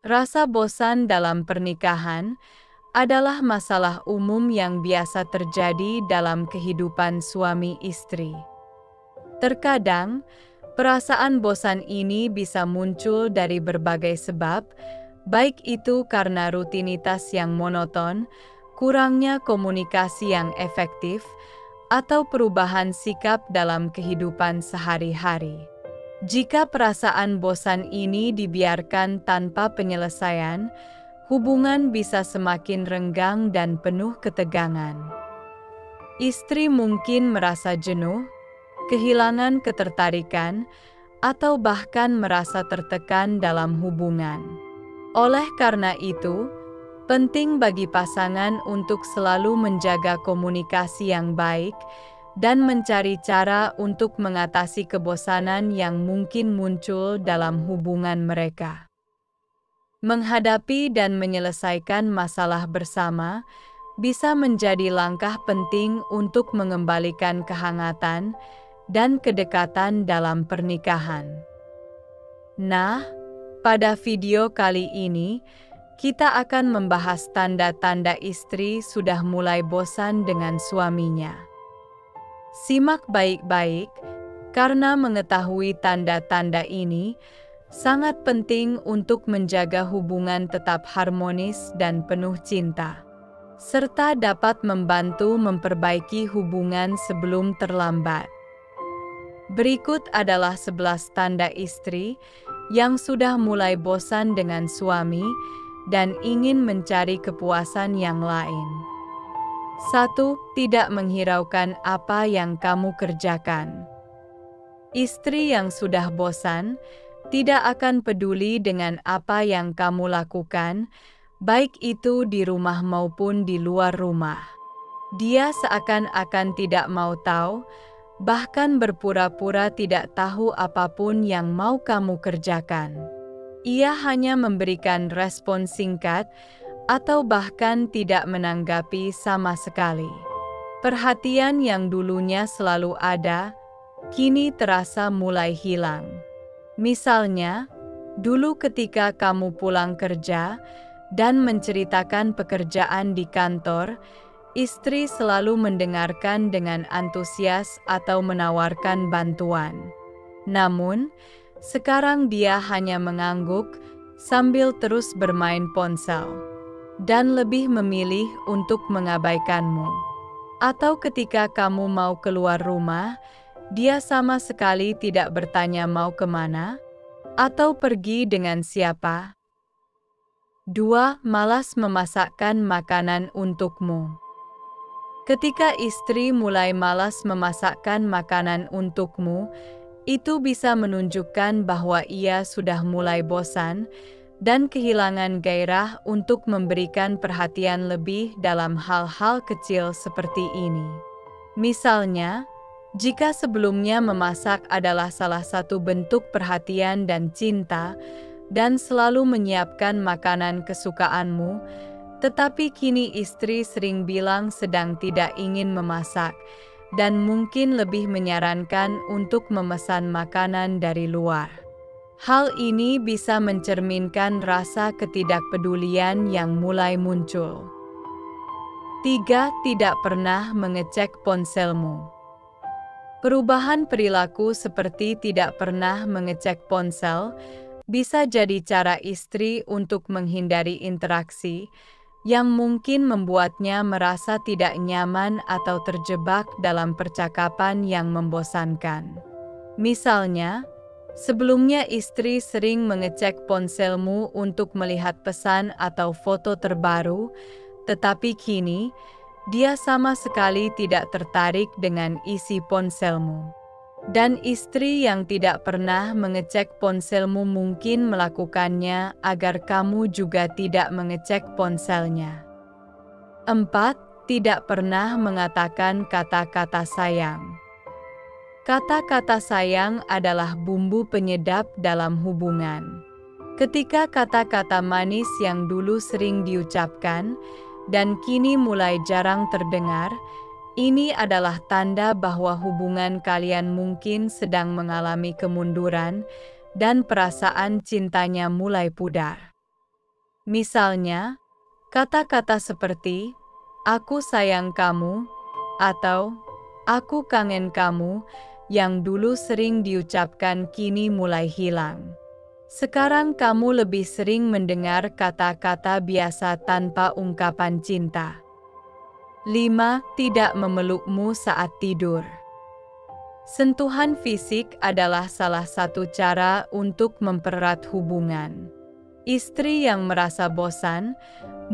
Rasa bosan dalam pernikahan adalah masalah umum yang biasa terjadi dalam kehidupan suami istri. Terkadang, perasaan bosan ini bisa muncul dari berbagai sebab, baik itu karena rutinitas yang monoton, kurangnya komunikasi yang efektif, atau perubahan sikap dalam kehidupan sehari-hari. Jika perasaan bosan ini dibiarkan tanpa penyelesaian, hubungan bisa semakin renggang dan penuh ketegangan. Istri mungkin merasa jenuh, kehilangan ketertarikan, atau bahkan merasa tertekan dalam hubungan. Oleh karena itu, penting bagi pasangan untuk selalu menjaga komunikasi yang baik dan mencari cara untuk mengatasi kebosanan yang mungkin muncul dalam hubungan mereka. Menghadapi dan menyelesaikan masalah bersama bisa menjadi langkah penting untuk mengembalikan kehangatan dan kedekatan dalam pernikahan. Nah, pada video kali ini, kita akan membahas tanda-tanda istri sudah mulai bosan dengan suaminya. Simak baik-baik, karena mengetahui tanda-tanda ini sangat penting untuk menjaga hubungan tetap harmonis dan penuh cinta, serta dapat membantu memperbaiki hubungan sebelum terlambat. Berikut adalah 11 tanda istri yang sudah mulai bosan dengan suami dan ingin mencari kepuasan yang lain. 1. Tidak menghiraukan apa yang kamu kerjakan. Istri yang sudah bosan tidak akan peduli dengan apa yang kamu lakukan, baik itu di rumah maupun di luar rumah. Dia seakan-akan tidak mau tahu, bahkan berpura-pura tidak tahu apapun yang mau kamu kerjakan. Ia hanya memberikan respon singkat atau bahkan tidak menanggapi sama sekali. Perhatian yang dulunya selalu ada, kini terasa mulai hilang. Misalnya, dulu ketika kamu pulang kerja dan menceritakan pekerjaan di kantor, istri selalu mendengarkan dengan antusias atau menawarkan bantuan. Namun, sekarang dia hanya mengangguk sambil terus bermain ponsel, dan lebih memilih untuk mengabaikanmu. Atau ketika kamu mau keluar rumah, dia sama sekali tidak bertanya mau kemana, atau pergi dengan siapa. 2. Malas memasakkan makanan untukmu. Ketika istri mulai malas memasakkan makanan untukmu, itu bisa menunjukkan bahwa ia sudah mulai bosan dan kehilangan gairah untuk memberikan perhatian lebih dalam hal-hal kecil seperti ini. Misalnya, jika sebelumnya memasak adalah salah satu bentuk perhatian dan cinta, dan selalu menyiapkan makanan kesukaanmu, tetapi kini istri sering bilang sedang tidak ingin memasak, dan mungkin lebih menyarankan untuk memesan makanan dari luar. Hal ini bisa mencerminkan rasa ketidakpedulian yang mulai muncul. 3. Tidak pernah mengecek ponselmu. Perubahan perilaku seperti tidak pernah mengecek ponsel bisa jadi cara istri untuk menghindari interaksi yang mungkin membuatnya merasa tidak nyaman atau terjebak dalam percakapan yang membosankan. Misalnya, sebelumnya istri sering mengecek ponselmu untuk melihat pesan atau foto terbaru, tetapi kini dia sama sekali tidak tertarik dengan isi ponselmu. Dan istri yang tidak pernah mengecek ponselmu mungkin melakukannya agar kamu juga tidak mengecek ponselnya. 4. Tidak pernah mengatakan kata-kata sayang. Kata-kata sayang adalah bumbu penyedap dalam hubungan. Ketika kata-kata manis yang dulu sering diucapkan dan kini mulai jarang terdengar, ini adalah tanda bahwa hubungan kalian mungkin sedang mengalami kemunduran dan perasaan cintanya mulai pudar. Misalnya, kata-kata seperti "aku sayang kamu" atau "aku kangen kamu" yang dulu sering diucapkan kini mulai hilang. Sekarang kamu lebih sering mendengar kata-kata biasa tanpa ungkapan cinta. 5. Tidak memelukmu saat tidur. Sentuhan fisik adalah salah satu cara untuk mempererat hubungan. Istri yang merasa bosan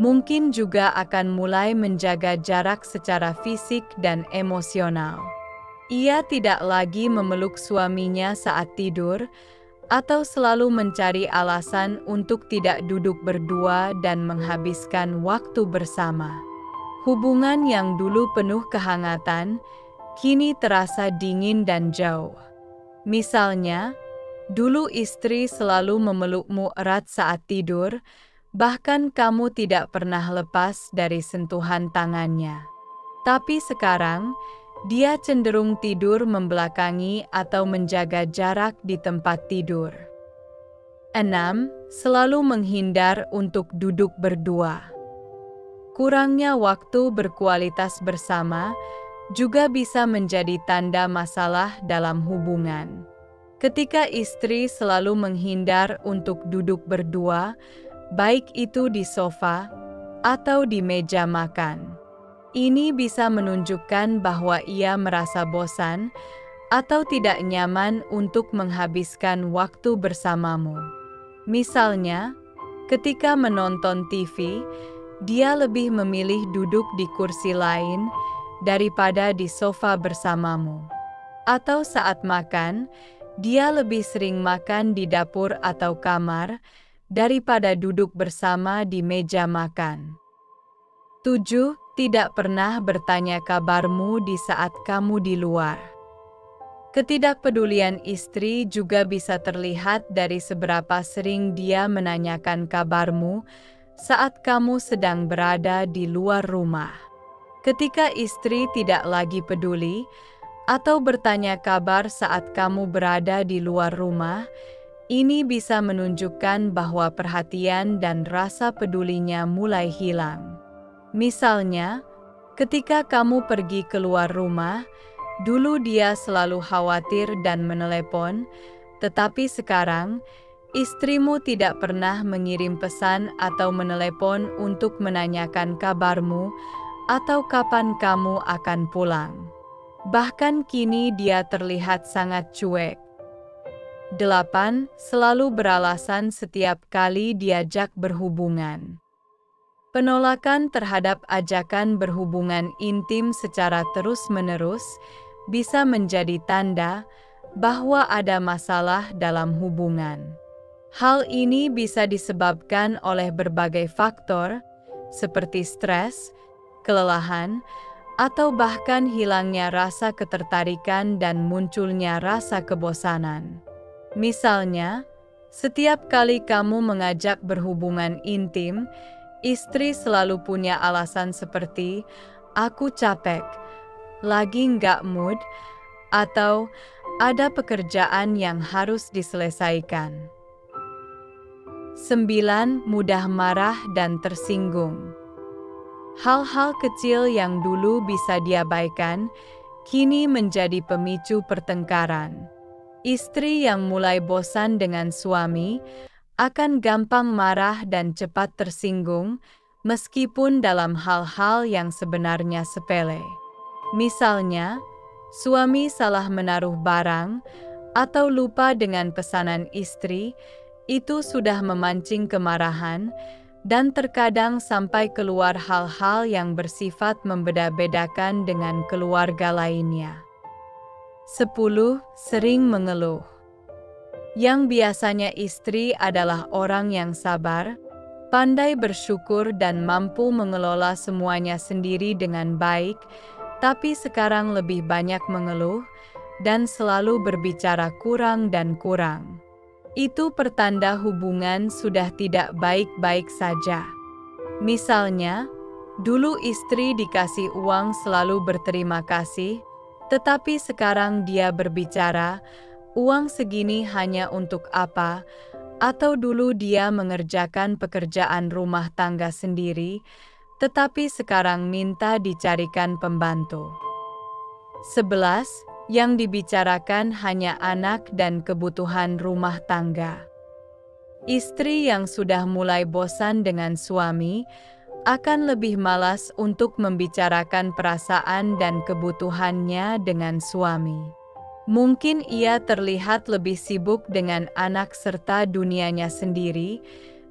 mungkin juga akan mulai menjaga jarak secara fisik dan emosional. Ia tidak lagi memeluk suaminya saat tidur, atau selalu mencari alasan untuk tidak duduk berdua dan menghabiskan waktu bersama. Hubungan yang dulu penuh kehangatan, kini terasa dingin dan jauh. Misalnya, dulu istri selalu memelukmu erat saat tidur, bahkan kamu tidak pernah lepas dari sentuhan tangannya. Tapi sekarang, dia cenderung tidur membelakangi atau menjaga jarak di tempat tidur. 6. Selalu menghindar untuk duduk berdua. Kurangnya waktu berkualitas bersama juga bisa menjadi tanda masalah dalam hubungan. Ketika istri selalu menghindar untuk duduk berdua, baik itu di sofa atau di meja makan, ini bisa menunjukkan bahwa ia merasa bosan atau tidak nyaman untuk menghabiskan waktu bersamamu. Misalnya, ketika menonton TV, dia lebih memilih duduk di kursi lain daripada di sofa bersamamu. Atau saat makan, dia lebih sering makan di dapur atau kamar daripada duduk bersama di meja makan. 7. Tidak pernah bertanya kabarmu di saat kamu di luar. Ketidakpedulian istri juga bisa terlihat dari seberapa sering dia menanyakan kabarmu saat kamu sedang berada di luar rumah. Ketika istri tidak lagi peduli atau bertanya kabar saat kamu berada di luar rumah, ini bisa menunjukkan bahwa perhatian dan rasa pedulinya mulai hilang. Misalnya, ketika kamu pergi keluar rumah, dulu dia selalu khawatir dan menelepon, tetapi sekarang istrimu tidak pernah mengirim pesan atau menelepon untuk menanyakan kabarmu atau kapan kamu akan pulang. Bahkan kini dia terlihat sangat cuek. 8. Selalu beralasan setiap kali diajak berhubungan. Penolakan terhadap ajakan berhubungan intim secara terus-menerus bisa menjadi tanda bahwa ada masalah dalam hubungan. Hal ini bisa disebabkan oleh berbagai faktor, seperti stres, kelelahan, atau bahkan hilangnya rasa ketertarikan dan munculnya rasa kebosanan. Misalnya, setiap kali kamu mengajak berhubungan intim, istri selalu punya alasan seperti, "Aku capek, lagi nggak mood," atau "ada pekerjaan yang harus diselesaikan." 9. Mudah marah dan tersinggung. Hal-hal kecil yang dulu bisa diabaikan, kini menjadi pemicu pertengkaran. Istri yang mulai bosan dengan suami akan gampang marah dan cepat tersinggung, meskipun dalam hal-hal yang sebenarnya sepele. Misalnya, suami salah menaruh barang atau lupa dengan pesanan istri, itu sudah memancing kemarahan dan terkadang sampai keluar hal-hal yang bersifat membeda-bedakan dengan keluarga lainnya. 10. Sering mengeluh. Yang biasanya istri adalah orang yang sabar, pandai bersyukur dan mampu mengelola semuanya sendiri dengan baik, tapi sekarang lebih banyak mengeluh dan selalu berbicara kurang dan kurang. Itu pertanda hubungan sudah tidak baik-baik saja. Misalnya, dulu istri dikasih uang selalu berterima kasih, tetapi sekarang dia berbicara, "Uang segini hanya untuk apa?" Atau dulu dia mengerjakan pekerjaan rumah tangga sendiri, tetapi sekarang minta dicarikan pembantu. 11. Yang dibicarakan hanya anak dan kebutuhan rumah tangga. Istri yang sudah mulai bosan dengan suami akan lebih malas untuk membicarakan perasaan dan kebutuhannya dengan suami. Mungkin ia terlihat lebih sibuk dengan anak serta dunianya sendiri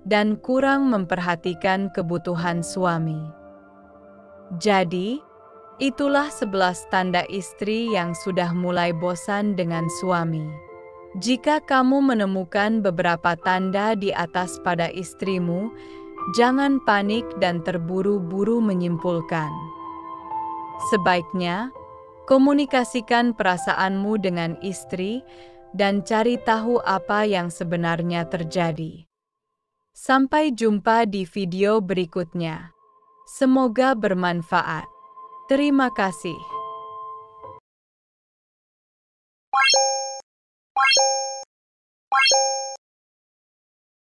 dan kurang memperhatikan kebutuhan suami. Jadi, itulah 11 tanda istri yang sudah mulai bosan dengan suami. Jika kamu menemukan beberapa tanda di atas pada istrimu, jangan panik dan terburu-buru menyimpulkan. Sebaiknya, komunikasikan perasaanmu dengan istri dan cari tahu apa yang sebenarnya terjadi. Sampai jumpa di video berikutnya. Semoga bermanfaat. Terima kasih.